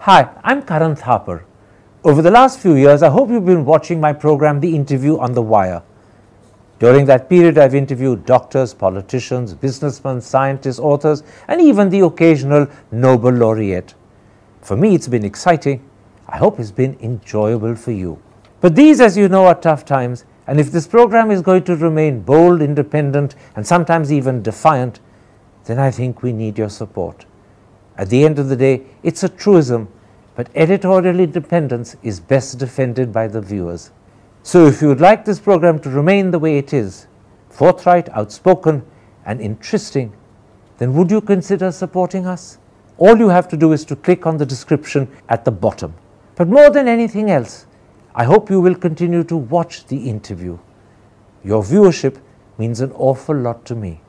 Hi, I'm Karan Thapar. Over the last few years, I hope you've been watching my program, The Interview on the Wire. During that period, I've interviewed doctors, politicians, businessmen, scientists, authors, and even the occasional Nobel laureate. For me, it's been exciting. I hope it's been enjoyable for you. But these, as you know, are tough times, and if this program is going to remain bold, independent, and sometimes even defiant, then I think we need your support. At the end of the day, it's a truism, but editorial independence is best defended by the viewers. So if you would like this program to remain the way it is, forthright, outspoken, and interesting, then would you consider supporting us? All you have to do is to click on the description at the bottom. But more than anything else, I hope you will continue to watch The Interview. Your viewership means an awful lot to me.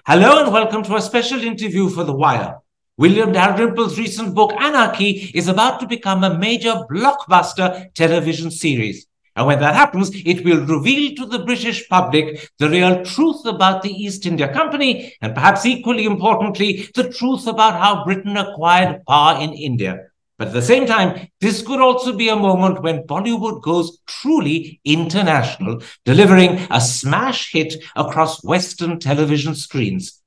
Hello and welcome to a special interview for The Wire. William Dalrymple's recent book, Anarchy, is about to become a major blockbuster television series. And when that happens, it will reveal to the British public the real truth about the East India Company, and perhaps equally importantly, the truth about how Britain acquired power in India. But at the same time, this could also be a moment when Bollywood goes truly international, delivering a smash hit across Western television screens.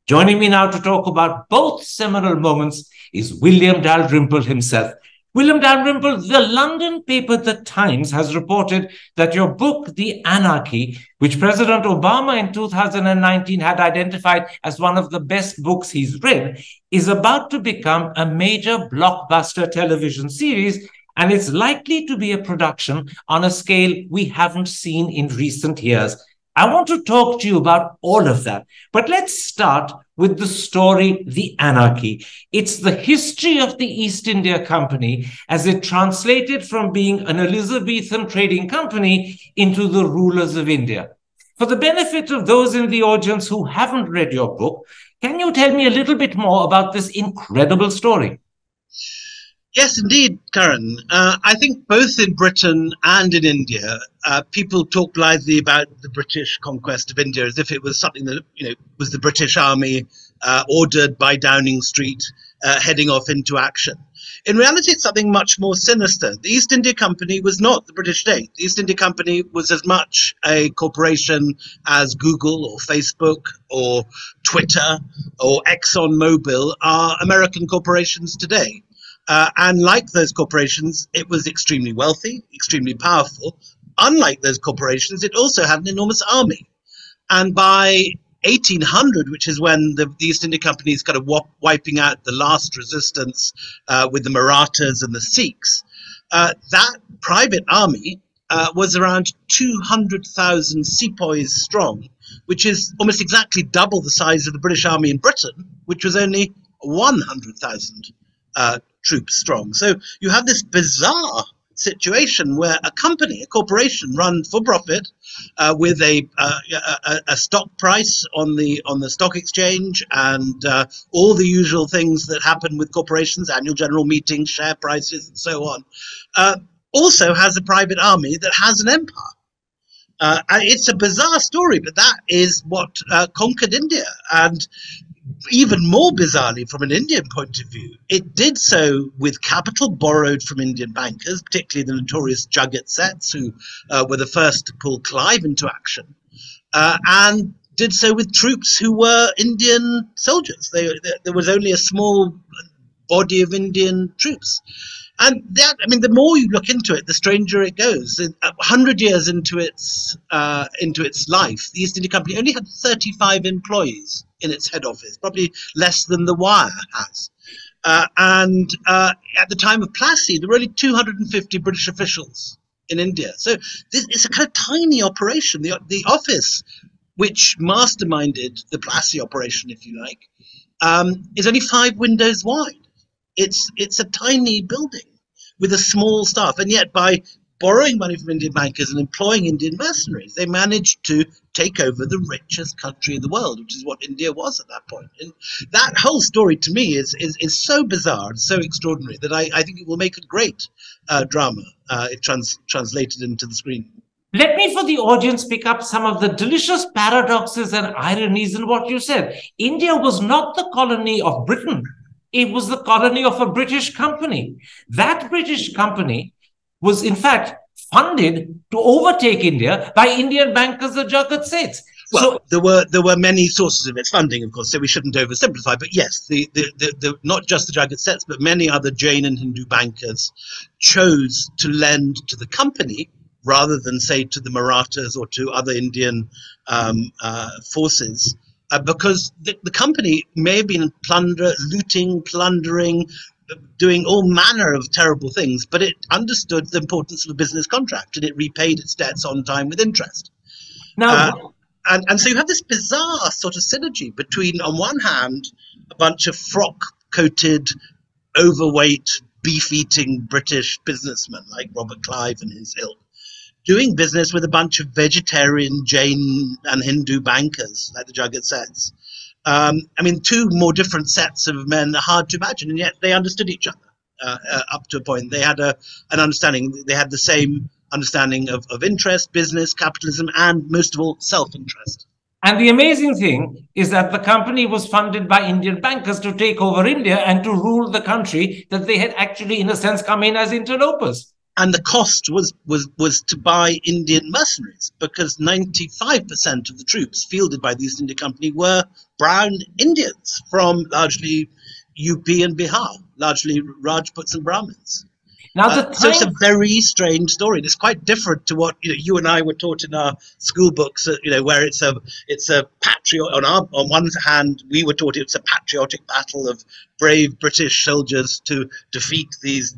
Joining me now to talk about both seminal moments is William Dalrymple himself. William Dalrymple, the London paper The Times has reported that your book, The Anarchy, which President Obama in 2019 had identified as one of the best books he's read, is about to become a major blockbuster television series, and it's likely to be a production on a scale we haven't seen in recent years. I want to talk to you about all of that, but let's start with the story, The Anarchy. It's the history of the East India Company as it translated from being an Elizabethan trading company into the rulers of India. For the benefit of those in the audience who haven't read your book, can you tell me a little bit more about this incredible story? Yes, indeed, Karan. I think both in Britain and in India, people talk blithely about the British conquest of India as if it was something that, was the British army ordered by Downing Street heading off into action. In reality, it's something much more sinister. The East India Company was not the British state. The East India Company was as much a corporation as Google or Facebook or Twitter or ExxonMobil are American corporations today. And like those corporations, it was extremely wealthy, extremely powerful. Unlike those corporations, it also had an enormous army. And by 1800, which is when the East India Company is kind of wiping out the last resistance with the Marathas and the Sikhs, that private army was around 200,000 sepoys strong, which is almost exactly double the size of the British Army in Britain, which was only 100,000 troops strong. So you have this bizarre situation where a company, a corporation run for profit with a stock price on the stock exchange and all the usual things that happen with corporations, annual general meetings, share prices, and so on, also has a private army that has an empire. It's a bizarre story, but that is what conquered India. And even more bizarrely, from an Indian point of view, it did so with capital borrowed from Indian bankers, particularly the notorious Jagat Seths, who were the first to pull Clive into action, and did so with troops who were Indian soldiers. There was only a small body of Indian troops. And that, I mean, the more you look into it, the stranger it goes. 100 years into its life, the East India Company only had 35 employees in its head office, probably less than the Wire has. And at the time of Plassey, there were only 250 British officials in India. So it's a kind of tiny operation. The office, which masterminded the Plassey operation, if you like, is only 5 windows wide. It's a tiny building with a small staff, and yet by borrowing money from Indian bankers and employing Indian mercenaries. They managed to take over the richest country in the world, which is what India was at that point. And that whole story, to me, is so bizarre and so extraordinary that I think it will make a great drama if translated into the screen. Let me, for the audience, pick up some of the delicious paradoxes and ironies in what you said. India was not the colony of Britain. It was the colony of a British company. That British company was, in fact, funded to overtake India by Indian bankers, the Jagat Seths. Well, there were many sources of its funding, of course, so we shouldn't oversimplify. But yes, the not just the Jagat Seths, but many other Jain and Hindu bankers chose to lend to the company rather than, say, to the Marathas or to other Indian forces, because the company may have been looting, plundering, doing all manner of terrible things, but it understood the importance of a business contract, and it repaid its debts on time with interest. Now, and so you have this bizarre sort of synergy between, on one hand, a bunch of frock-coated, overweight, beef-eating British businessmen like Robert Clive and his ilk, doing business with a bunch of vegetarian Jain and Hindu bankers like the Jagat Seths. I mean, two more different sets of men are hard to imagine, and yet they understood each other up to a point. They had an understanding. They had the same understanding of interest, business, capitalism, and most of all, self-interest. And the amazing thing is that the company was funded by Indian bankers to take over India and to rule the country that they had actually, in a sense, come in as interlopers. And the cost was to buy Indian mercenaries, because 95% of the troops fielded by the East India Company were brown Indians from largely UP and Bihar, largely Rajputs and Brahmins. Now, so it's a very strange story. It's quite different to what you and I were taught in our school books. Where it's a patriot. On one hand, we were taught it's a patriotic battle of brave British soldiers to defeat these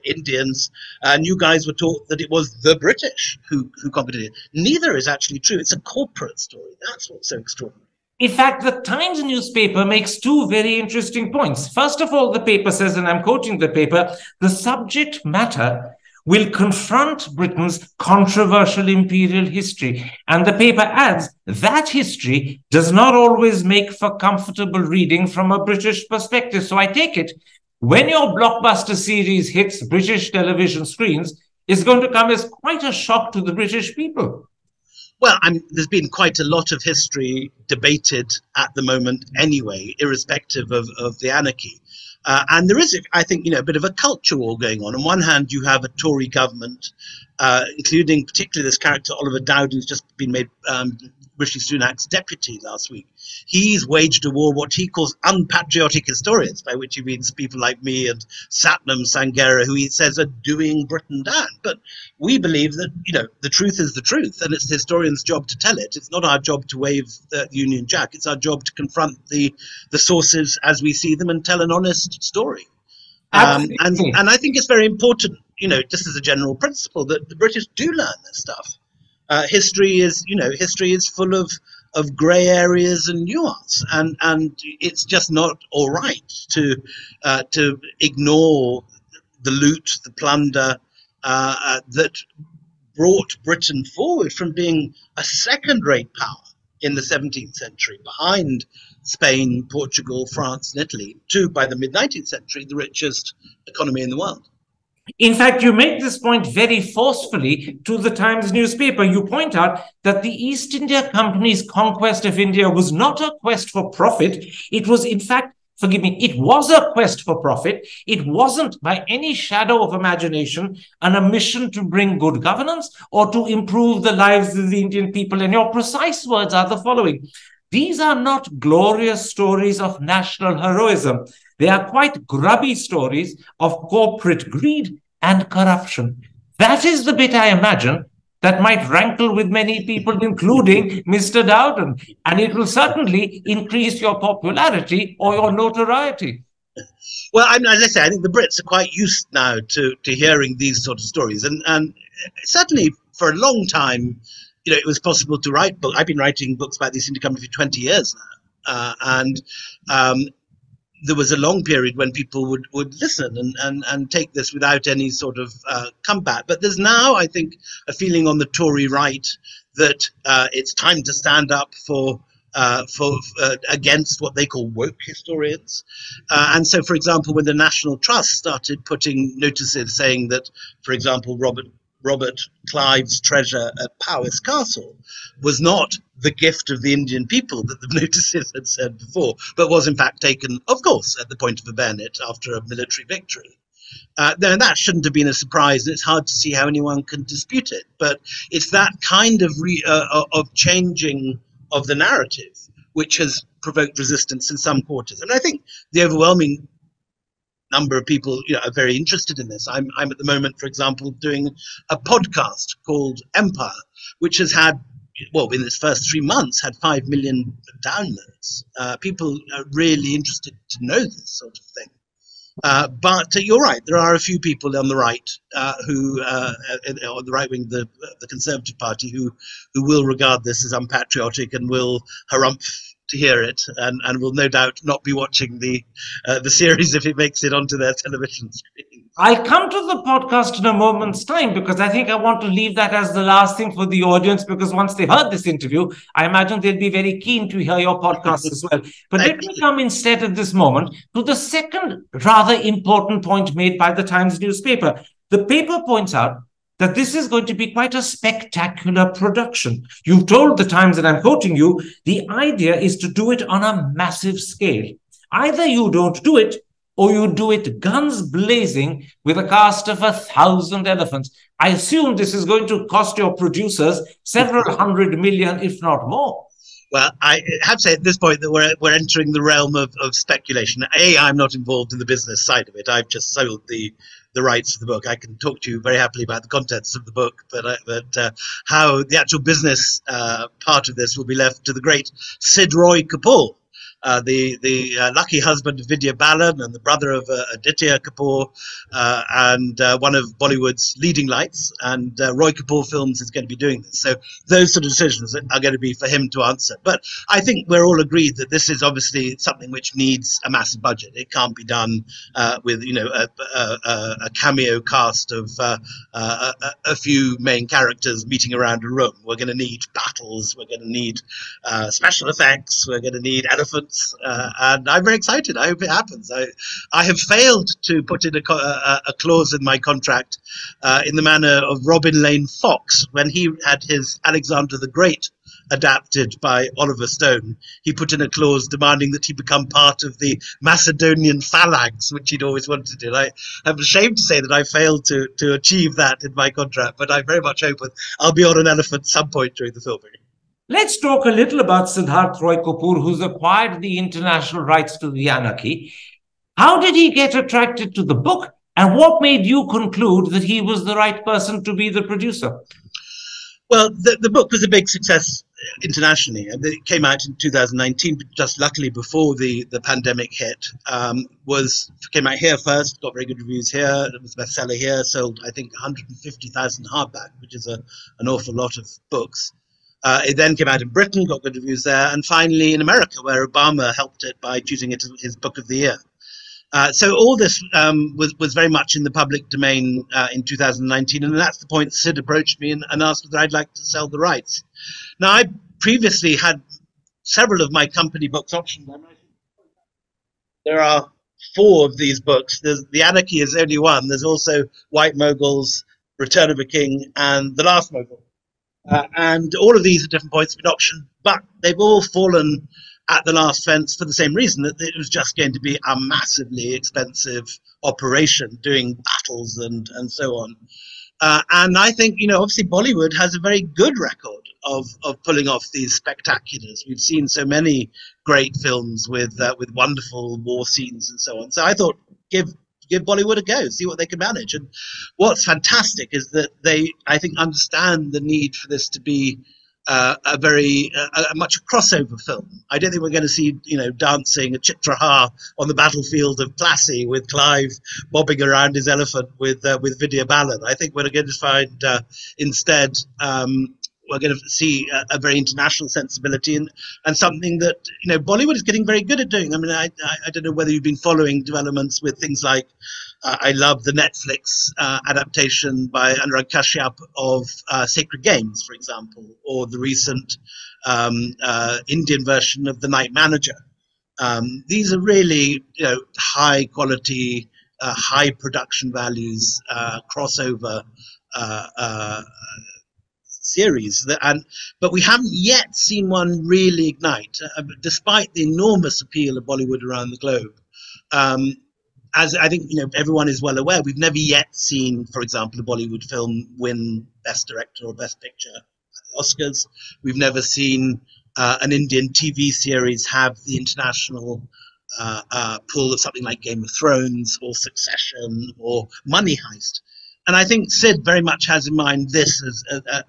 Indians, and you guys were taught that it was the British who competed. Neither is actually true. It's a corporate story. That's what's so extraordinary. In fact, the Times newspaper makes two very interesting points. First of all, the paper says, and I'm quoting the paper, the subject matter will confront Britain's controversial imperial history. And the paper adds that history does not always make for comfortable reading from a British perspective. So I take it, when your blockbuster series hits British television screens, it's going to come as quite a shock to the British people. Well, there's been quite a lot of history debated at the moment anyway, irrespective of the Anarchy. And there is, I think, a bit of a culture war going on. On one hand, you have a Tory government, including particularly this character, Oliver Dowden, who's just been made Rishi Sunak's deputy last week. He's waged a war, what he calls unpatriotic historians, by which he means people like me and Satnam Sanghera, who he says are doing Britain down. But we believe that, the truth is the truth, and it's the historian's job to tell it. It's not our job to wave the Union Jack. It's our job to confront the sources as we see them and tell an honest story. And I think it's very important, just as a general principle, that the British do learn this stuff. History is full of grey areas and nuance, and it's just not all right to ignore the loot, the plunder that brought Britain forward from being a second-rate power in the 17th century, behind Spain, Portugal, France, and Italy, to, by the mid-19th century, the richest economy in the world. In fact, you make this point very forcefully to the Times newspaper. You point out that the East India Company's conquest of India was not a quest for profit. It was, in fact, forgive me, it was a quest for profit. It wasn't, by any shadow of imagination, a mission to bring good governance or to improve the lives of the Indian people. And your precise words are the following: these are not glorious stories of national heroism. They are quite grubby stories of corporate greed and corruption. That is the bit, I imagine, that might rankle with many people, including Mr. Dowden. And it will certainly increase your popularity or your notoriety. Well, as I say, I think the Brits are quite used now to hearing these sort of stories. And certainly for a long time, it was possible to write books. I've been writing books about the East India Company for 20 years now. there was a long period when people would listen and take this without any sort of comeback. But there's now, I think, a feeling on the Tory right that it's time to stand up for against what they call woke historians. And so, for example, when the National Trust started putting notices saying that, for example, Robert Clive's treasure at Powis Castle was not the gift of the Indian people that the notices had said before, but was in fact taken, of course, at the point of a bayonet after a military victory. Then that shouldn't have been a surprise, and it's hard to see how anyone can dispute it. But it's that kind of changing of the narrative which has provoked resistance in some quarters. And I think the overwhelming number of people, are very interested in this. I'm at the moment, for example, doing a podcast called Empire, which has had, in its first 3 months, had 5 million downloads. People are really interested to know this sort of thing. But you're right, there are a few people on the right who, on the right wing, the Conservative Party, who will regard this as unpatriotic and will harumph to hear it, and will no doubt not be watching the series if it makes it onto their television screen. I'll come to the podcast in a moment's time, because I think I want to leave that as the last thing for the audience, because once they've heard this interview, I imagine they'll be very keen to hear your podcast as well. But let me come instead at this moment to the second rather important point made by the Times newspaper. The paper points out that this is going to be quite a spectacular production. You've told the Times, and I'm quoting you, the idea is to do it on a massive scale. Either you don't do it, or you do it guns blazing with a cast of 1,000 elephants. I assume this is going to cost your producers several hundred million, if not more. Well, I have to say at this point that we're entering the realm of speculation. I'm not involved in the business side of it. I've just sold the rights to the book. I can talk to you very happily about the contents of the book, but how the actual business part of this will be left to the great Sid Roy Kapoor, the lucky husband of Vidya Balan and the brother of Aditya Kapoor, and one of Bollywood's leading lights. And Roy Kapoor Films is going to be doing this. So those sort of decisions are going to be for him to answer. But I think we're all agreed that this is obviously something which needs a massive budget. It can't be done with a cameo cast of a few main characters meeting around a room. We're going to need battles. We're going to need special effects. We're going to need elephants. And I'm very excited. I hope it happens. I have failed to put in a clause in my contract in the manner of Robin Lane Fox when he had his Alexander the Great adapted by Oliver Stone. He put in a clause demanding that he become part of the Macedonian phalanx, which he'd always wanted to do. I'm ashamed to say that I failed to achieve that in my contract, but I very much hope I'll be on an elephant some point during the filming. Let's talk a little about Siddharth Roy Kapoor, who's acquired the international rights to the Anarchy. How did he get attracted to the book, and what made you conclude that he was the right person to be the producer? Well, the book was a big success internationally. It came out in 2019, just luckily before the pandemic hit. Came out here first, got very good reviews here. It was a bestseller here, sold, I think, 150,000 hardback, which is an awful lot of books. It then came out in Britain, got good reviews there, and finally in America, where Obama helped it by choosing it as his book of the year. So all this was very much in the public domain in 2019, and that's the point Sid approached me and asked whether I'd like to sell the rights. Now, I previously had several of my company books optioned. There are 4 of these books. The Anarchy is only one. There's also White Moguls, Return of a King, and The Last Mogul. And all of these at different points have been optioned, but they've all fallen at the last fence for the same reason, that it was just going to be a massively expensive operation, doing battles and so on. And I think, obviously Bollywood has a very good record of pulling off these spectaculars. We've seen so many great films with wonderful war scenes and so on. So I thought, give Bollywood a go, see what they can manage. And what's fantastic is that they, I think, understand the need for this to be a much crossover film. I don't think we're going to see, dancing a Chitrahar on the battlefield of Plassey with Clive bobbing around his elephant with Vidya Balan. I think we're going to find instead we're going to see a very international sensibility, and something that Bollywood is getting very good at doing. I mean, I don't know whether you've been following developments with things like I love the Netflix adaptation by Anurag Kashyap of Sacred Games, for example, or the recent Indian version of The Night Manager. These are really high quality, high production values, crossover series, but we haven't yet seen one really ignite, despite the enormous appeal of Bollywood around the globe. As I think everyone is well aware, we've never yet seen, for example, a Bollywood film win Best Director or Best Picture at the Oscars. We've never seen an Indian TV series have the international pull of something like Game of Thrones or Succession or Money Heist. And I think Sid very much has in mind this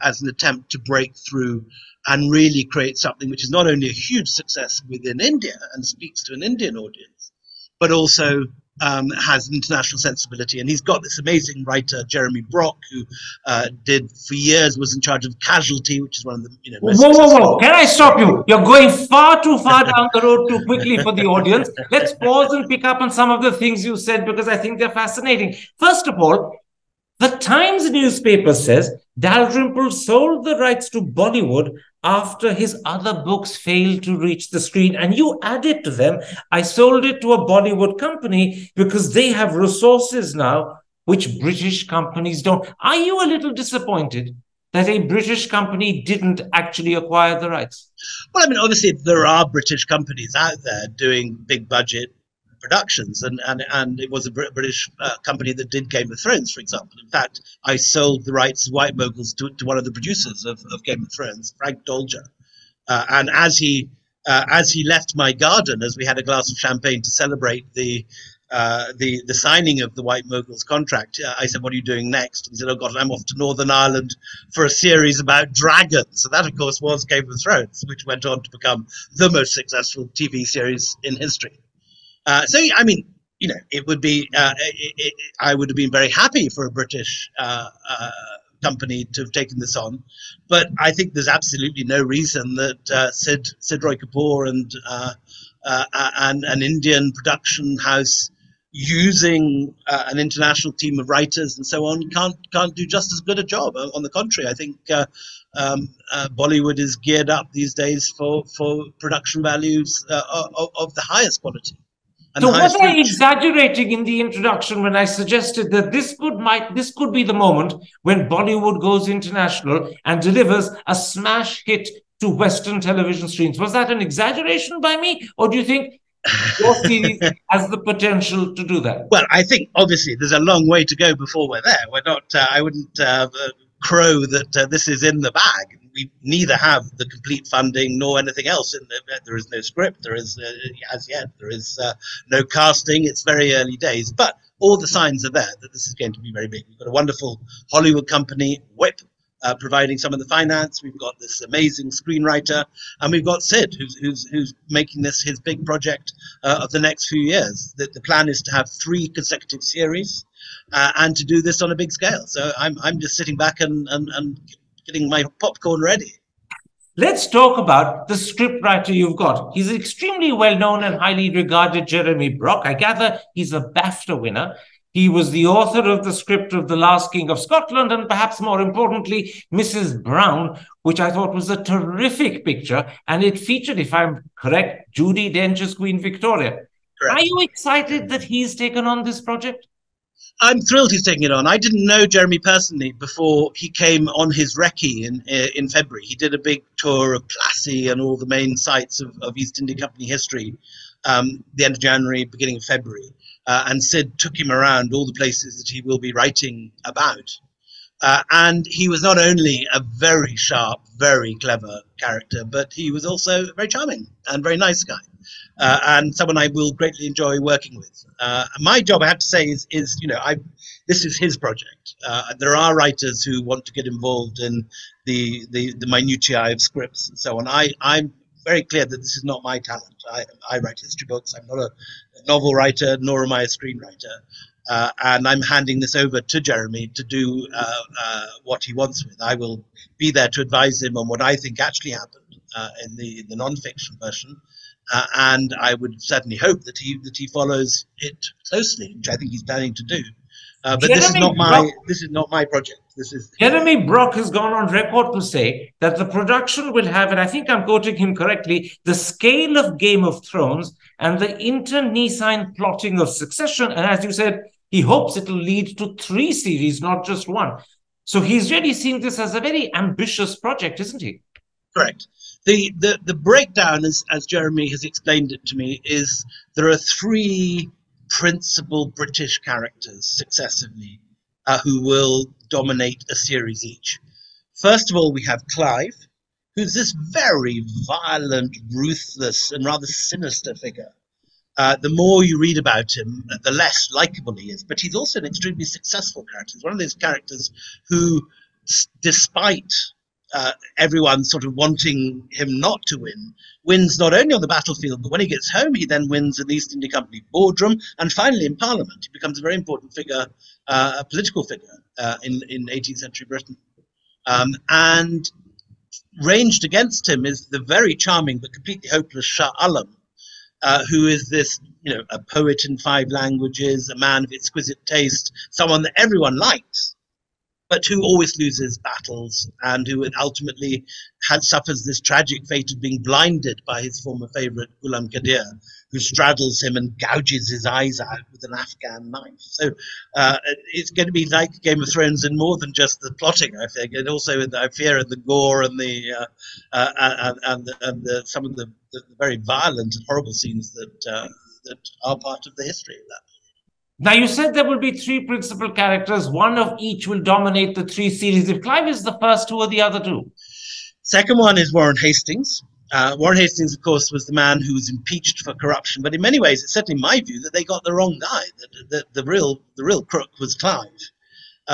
as an attempt to break through and really create something which is not only a huge success within India and speaks to an Indian audience, but also has an international sensibility. And he's got this amazing writer, Jeremy Brock, who for years was in charge of Casualty, which is one of the most Whoa! Can I stop you? You're going far too far down the road too quickly for the audience. Let's pause and pick up on some of the things you said, because I think they're fascinating. First of all, the Times newspaper says Dalrymple sold the rights to Bollywood after his other books failed to reach the screen. And you added to them, I sold it to a Bollywood company because they have resources now which British companies don't. Are you a little disappointed that a British company didn't actually acquire the rights? Well, I mean, obviously there are British companies out there doing big budget productions, and it was a British company that did Game of Thrones, for example. In fact, I sold the rights of White Moguls to one of the producers of Game of Thrones, Frank Dolger. And as he left my garden, as we had a glass of champagne to celebrate the signing of the White Moguls contract, I said, "What are you doing next?" He said, "Oh God, I'm off to Northern Ireland for a series about dragons." So that, of course, was Game of Thrones, which went on to become the most successful TV series in history. So, I mean, it would be, I would have been very happy for a British company to have taken this on. But I think there's absolutely no reason that Sid Roy Kapoor and an Indian production house using an international team of writers and so on can't do just as good a job. On the contrary, I think Bollywood is geared up these days for production values of the highest quality. So was I exaggerating in the introduction when I suggested that this could be the moment when Bollywood goes international and delivers a smash hit to Western television screens? Was that an exaggeration by me, or do you think your series has the potential to do that? Well, I think obviously there's a long way to go before we're there. We're not. I wouldn't crow that this is in the bag. We neither have the complete funding nor anything else. There is no script. There is, as yet, there is no casting. It's very early days, but all the signs are there that this is going to be very big. We've got a wonderful Hollywood company, Whip, providing some of the finance. We've got this amazing screenwriter, and we've got Sid, who's making this his big project of the next few years. The plan is to have 3 consecutive series and to do this on a big scale. So I'm just sitting back and getting my popcorn ready. Let's talk about the scriptwriter you've got. He's extremely well-known and highly regarded Jeremy Brock. I gather he's a BAFTA winner. He was the author of the script of The Last King of Scotland and perhaps more importantly, Mrs. Brown, which I thought was a terrific picture. And it featured, if I'm correct, Judi Dench as Queen Victoria. Correct. Are you excited that he's taken on this project? I'm thrilled he's taking it on. I didn't know Jeremy personally before he came on his recce in February. He did a big tour of Plassey and all the main sites of East India Company history, the end of January, beginning of February. And Sid took him around all the places that he will be writing about. And he was not only a very sharp, very clever character, but he was also very charming and very nice guy. And someone I will greatly enjoy working with. My job, I have to say, is this is his project. There are writers who want to get involved in the minutiae of scripts and so on. I'm very clear that this is not my talent. I write history books. I'm not a novel writer, nor am I a screenwriter. And I'm handing this over to Jeremy to do what he wants with. I will be there to advise him on what I think actually happened in the non-fiction version, and I would certainly hope that he follows it closely, which I think he's planning to do. But this is not my project. This is Jeremy Brock has gone on record to say that the production will have, and I think I'm quoting him correctly, the scale of Game of Thrones and the internecine plotting of Succession. And as you said, he hopes it will lead to 3 series, not just 1. So he's really seeing this as a very ambitious project, isn't he? Correct. The breakdown, as Jeremy has explained it to me, is there are 3 principal British characters successively who will dominate a series each. First of all, we have Clive, who's this very violent, ruthless, and rather sinister figure. The more you read about him, the less likable he is. But he's also an extremely successful character. He's one of those characters who, despite everyone sort of wanting him not to win, wins not only on the battlefield, but when he gets home, he then wins in the East India Company boardroom, and finally in Parliament. He becomes a very important figure, a political figure in 18th century Britain. And ranged against him is the very charming but completely hopeless Shah Alam, who is this, a poet in 5 languages, a man of exquisite taste, someone that everyone likes, but who always loses battles, and who ultimately suffers this tragic fate of being blinded by his former favourite Ghulam Qadir, who straddles him and gouges his eyes out with an Afghan knife. So it's going to be like Game of Thrones in more than just the plotting, I think, and also I fear in the gore and some of the very violent and horrible scenes that are part of the history of that. Now, you said there will be 3 principal characters. One of each will dominate the 3 series. If Clive is the first, who are the other 2? Second one is Warren Hastings. Warren Hastings, of course, was the man who was impeached for corruption. But in many ways, it's certainly my view that they got the wrong guy. The real crook was Clive.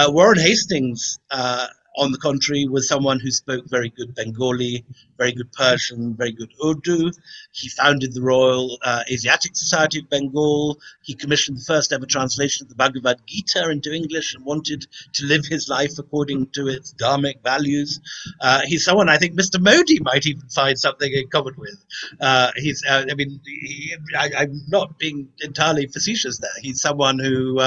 Warren Hastings, on the contrary, was someone who spoke very good Bengali, very good Persian, very good Urdu. He founded the Royal Asiatic Society of Bengal. He commissioned the first ever translation of the Bhagavad Gita into English and wanted to live his life according to its dharmic values. He's someone I think Mr. Modi might even find something in common with. I'm not being entirely facetious there. He's someone who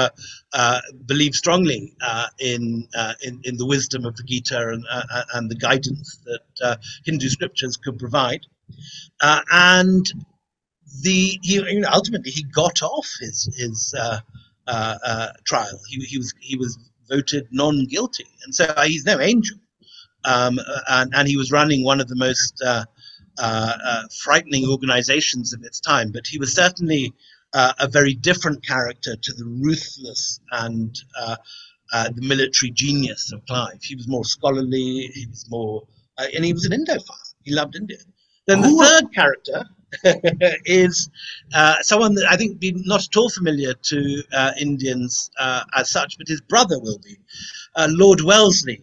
believes strongly in the wisdom of the Gita and the guidance that Hindu scriptures could provide, and ultimately he got off his trial. He was voted non-guilty, and so he's no angel. And he was running one of the most frightening organizations of its time, but he was certainly a very different character to the ruthless and the military genius of Clive. He was more scholarly, he was more, and he was an Indophile. He loved India. Then the third character is someone that I think be not at all familiar to Indians as such, but his brother will be. Lord Wellesley,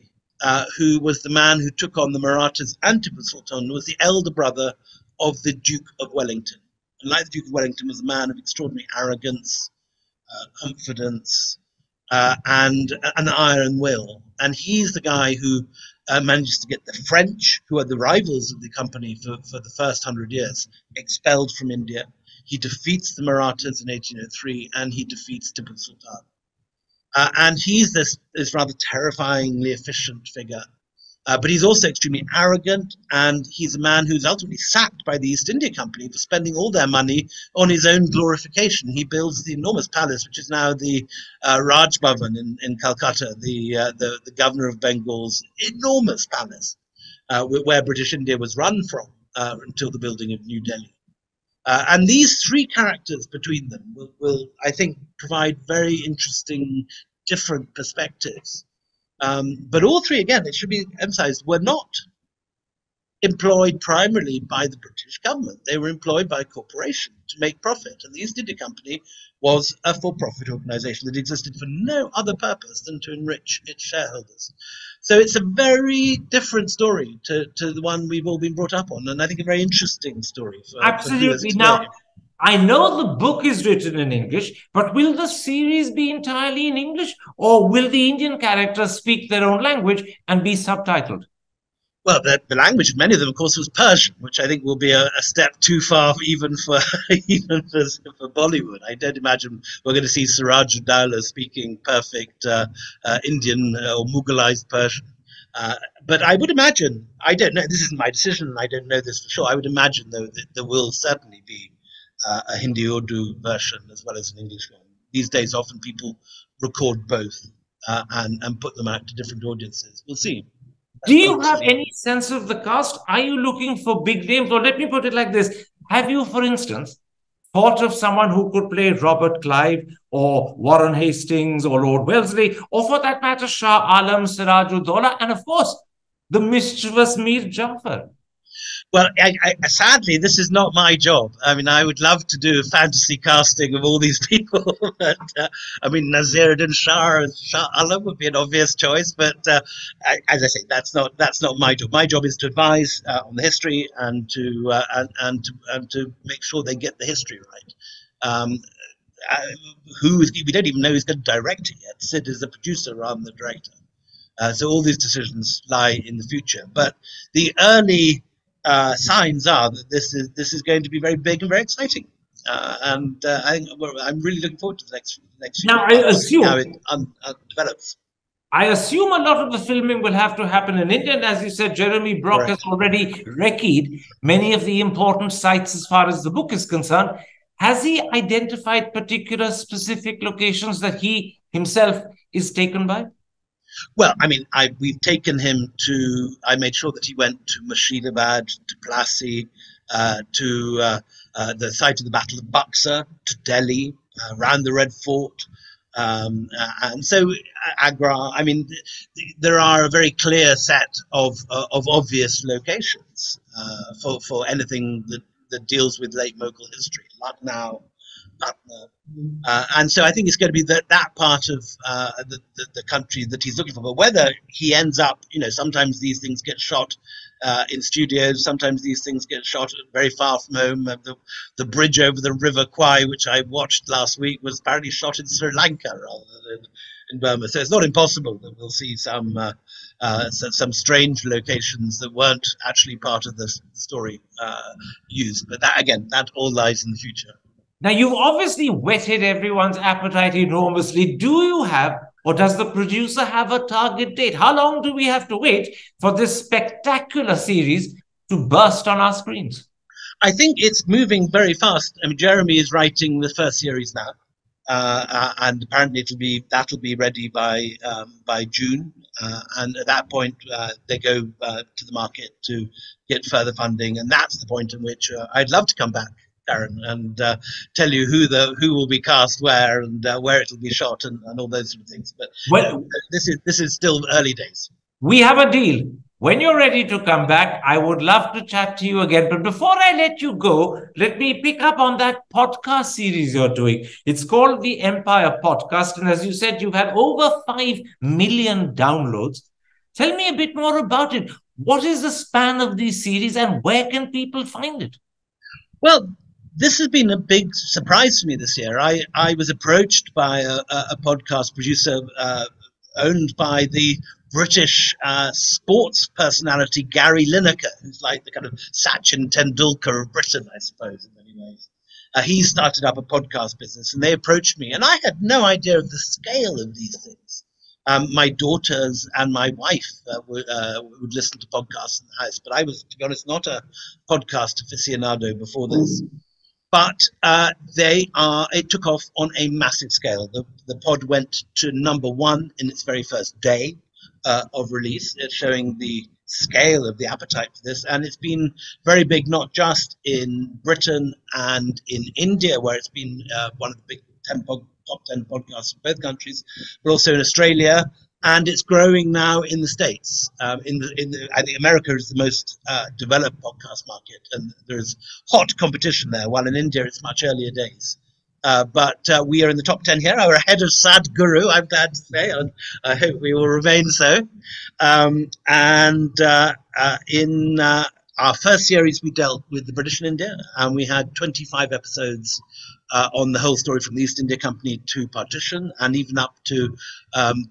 who was the man who took on the Marathas and Tipu Sultan, was the elder brother of the Duke of Wellington. And like the Duke of Wellington, was a man of extraordinary arrogance, confidence, and an iron will. And he's the guy who manages to get the French, who are the rivals of the company for the first 100 years, expelled from India. He defeats the Marathas in 1803, and he defeats Tipu Sultan. And he's this rather terrifyingly efficient figure. But he's also extremely arrogant, and he's a man who's ultimately sacked by the East India Company for spending all their money on his own glorification. He builds the enormous palace, which is now the Raj Bhavan in Calcutta, the governor of Bengal's enormous palace, where British India was run from until the building of New Delhi. And these 3 characters between them will, I think, provide very interesting, different perspectives. But all 3, again, it should be emphasized, were not employed primarily by the British government. They were employed by a corporation to make profit. And the East India Company was a for-profit organization that existed for no other purpose than to enrich its shareholders. So it's a very different story to the one we've all been brought up on, and I think a very interesting story for absolutely. viewers Now, I know the book is written in English, but will the series be entirely in English, or will the Indian characters speak their own language and be subtitled? Well, the language of many of them, of course, was Persian, which I think will be a step too far even for for Bollywood. I don't imagine we're going to see Siraj Uddaula speaking perfect Indian or Mughalized Persian. But I would imagine, I don't know, this isn't my decision, and I don't know this for sure. I would imagine, though, that there will certainly be a Hindi Urdu version as well as an English one. These days, often people record both and put them out to different audiences. We'll see. Do you have any sense of the cast? Are you looking for big names? Or let me put it like this. Have you, for instance, thought of someone who could play Robert Clive or Warren Hastings or Lord Wellesley, or for that matter, Shah Alam, Sirajuddaula, and of course, the mischievous Mir Jafar? Well, sadly, this is not my job. I mean, I would love to do a fantasy casting of all these people. But, I mean, Naseeruddin Shah Alam would be an obvious choice. But as I say, that's not my job. My job is to advise on the history and to make sure they get the history right. We don't even know who's going to direct it yet. Sid is the producer rather than the director. So all these decisions lie in the future. But the early signs are that this is going to be very big and very exciting, and I'm really looking forward to the next now, year. I assume how it develops. I assume a lot of the filming will have to happen in India, and as you said, Jeremy Brock has already recceed many of the important sites as far as the book is concerned. Has he identified particular specific locations that he himself is taken by? Well, I mean, we've taken him to. I made sure that he went to Murshidabad, to Plassey, to the site of the Battle of Buxar, to Delhi, around the Red Fort, and so Agra. I mean, there are a very clear set of obvious locations for anything that deals with late Mughal history, Lucknow, Patna. And so I think it's going to be that part of the country that he's looking for. But whether he ends up, sometimes these things get shot in studios, sometimes these things get shot very far from home. The bridge over the River Kwai, which I watched last week, was apparently shot in Sri Lanka rather than in Burma. So it's not impossible that we'll see some strange locations that weren't actually part of the story used. But that all lies in the future. Now, you've obviously whetted everyone's appetite enormously. Do you have, or does the producer have a target date? How long do we have to wait for this spectacular series to burst on our screens? I think it's moving very fast. I mean, Jeremy is writing the first series now, and apparently that'll be ready by June. And at that point, they go to the market to get further funding, and that's the point in which I'd love to come back, Darren, and tell you who will be cast where and where it'll be shot and all those sort of things. But this is still early days. We have a deal. When you're ready to come back, I would love to chat to you again. But before I let you go, let me pick up on that podcast series you're doing. It's called the Empire Podcast. And as you said, you've had over 5 million downloads. Tell me a bit more about it. What is the span of these series and where can people find it? Well, this has been a big surprise for me this year. I was approached by a podcast producer owned by the British sports personality Gary Lineker, who's like the kind of Sachin Tendulkar of Britain, I suppose, in many ways. He started up a podcast business, and they approached me, and I had no idea of the scale of these things. My daughters and my wife would listen to podcasts in the house, but I was, to be honest, not a podcast aficionado before this. But it took off on a massive scale. The pod went to #1 in its very first day of release, showing the scale of the appetite for this. And it's been very big, not just in Britain and in India, where it's been one of the big top 10 podcasts in both countries, but also in Australia. And it's growing now in the States. I think America is the most developed podcast market, and there's hot competition there, while in India it's much earlier days. But we are in the top 10 here. We're ahead of Sadhguru, I'm glad to say, and I hope we will remain so. our first series, we dealt with the British in India, and we had 25 episodes on the whole story from the East India Company to partition, and even up to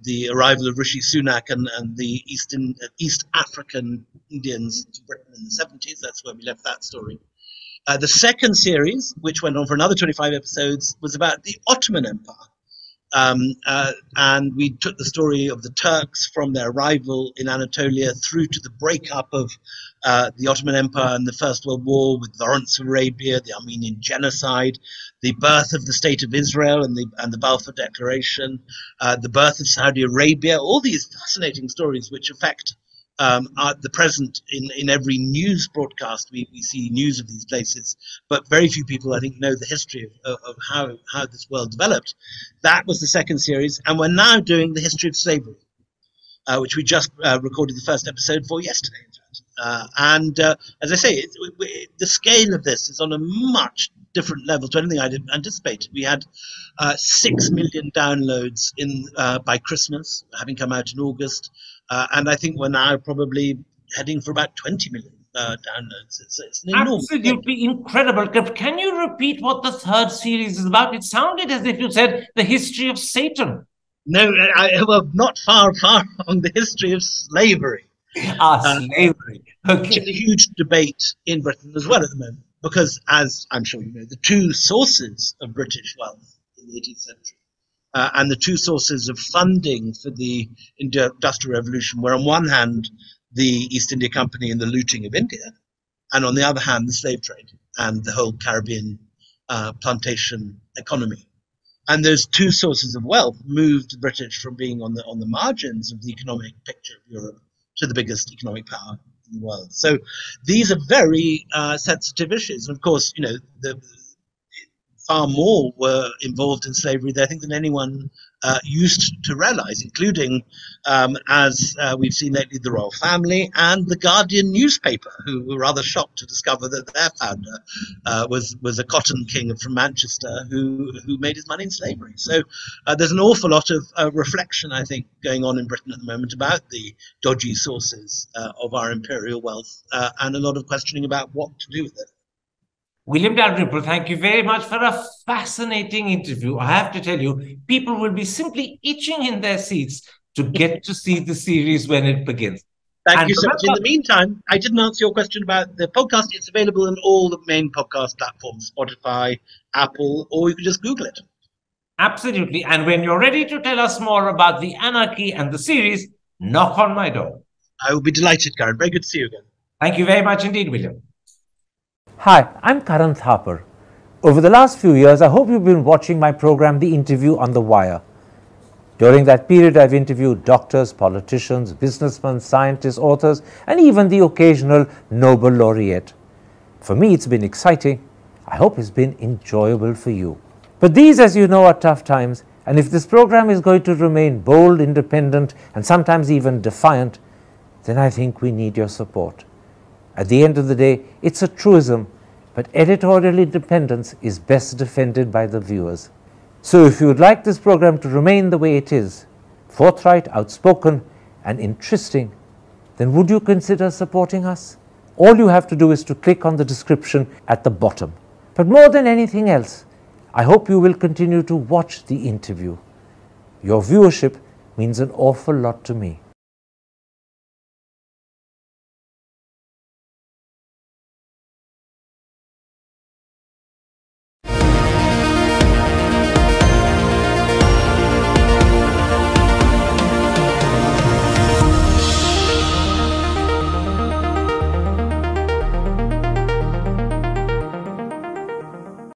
the arrival of Rishi Sunak and the East African Indians to Britain in the 70s. That's where we left that story. The second series, which went on for another 25 episodes, was about the Ottoman Empire. And we took the story of the Turks from their arrival in Anatolia through to the breakup of the Ottoman Empire and the First World War, with Lawrence of Arabia, the Armenian genocide, the birth of the State of Israel and the Balfour Declaration, the birth of Saudi Arabia, all these fascinating stories which affect at the present in every news broadcast. We see news of these places, but very few people, I think, know the history of how this world developed. That was the second series, and we're now doing the history of slavery, which we just recorded the first episode for yesterday, in fact. And as I say, the scale of this is on a much different level to anything I'd anticipated. We had 6 million downloads by Christmas, having come out in August. And I think we're now probably heading for about 20 million downloads. It's an enormous absolutely incredible. Can you repeat what the third series is about? It sounded as if you said the history of Satan. No, well, not far from the history of slavery. Slavery. Okay. Which is a huge debate in Britain as well at the moment, because, as I'm sure you know, the two sources of British wealth in the 18th century and the two sources of funding for the Industrial Revolution were, on one hand, the East India Company and the looting of India, and on the other hand, the slave trade and the whole Caribbean plantation economy. And those two sources of wealth moved the British from being on the margins of the economic picture of Europe to the biggest economic power in the world. So these are very sensitive issues. And of course, you know, far more were involved in slavery, I think, than anyone used to realize, including, as we've seen lately, the royal family and the Guardian newspaper, who were rather shocked to discover that their founder was a cotton king from Manchester who made his money in slavery. So there's an awful lot of reflection, I think, going on in Britain at the moment about the dodgy sources of our imperial wealth, and a lot of questioning about what to do with it. William Dalrymple, thank you very much for a fascinating interview. I have to tell you, people will be simply itching in their seats to get to see the series when it begins. Thank you so much. In the meantime, I didn't answer your question about the podcast. It's available on all the main podcast platforms, Spotify, Apple, or you can just Google it. Absolutely. And when you're ready to tell us more about the Anarchy and the series, knock on my door. I will be delighted, Karen. Very good to see you again. Thank you very much indeed, William. Hi, I'm Karan Thapar. Over the last few years, I hope you've been watching my program, The Interview on the Wire. During that period, I've interviewed doctors, politicians, businessmen, scientists, authors, and even the occasional Nobel laureate. For me, it's been exciting. I hope it's been enjoyable for you. But these, as you know, are tough times, and if this program is going to remain bold, independent, and sometimes even defiant, then I think we need your support. At the end of the day, it's a truism, but editorial independence is best defended by the viewers. So if you would like this program to remain the way it is, forthright, outspoken, and interesting, then would you consider supporting us? All you have to do is to click on the description at the bottom. But more than anything else, I hope you will continue to watch The Interview. Your viewership means an awful lot to me.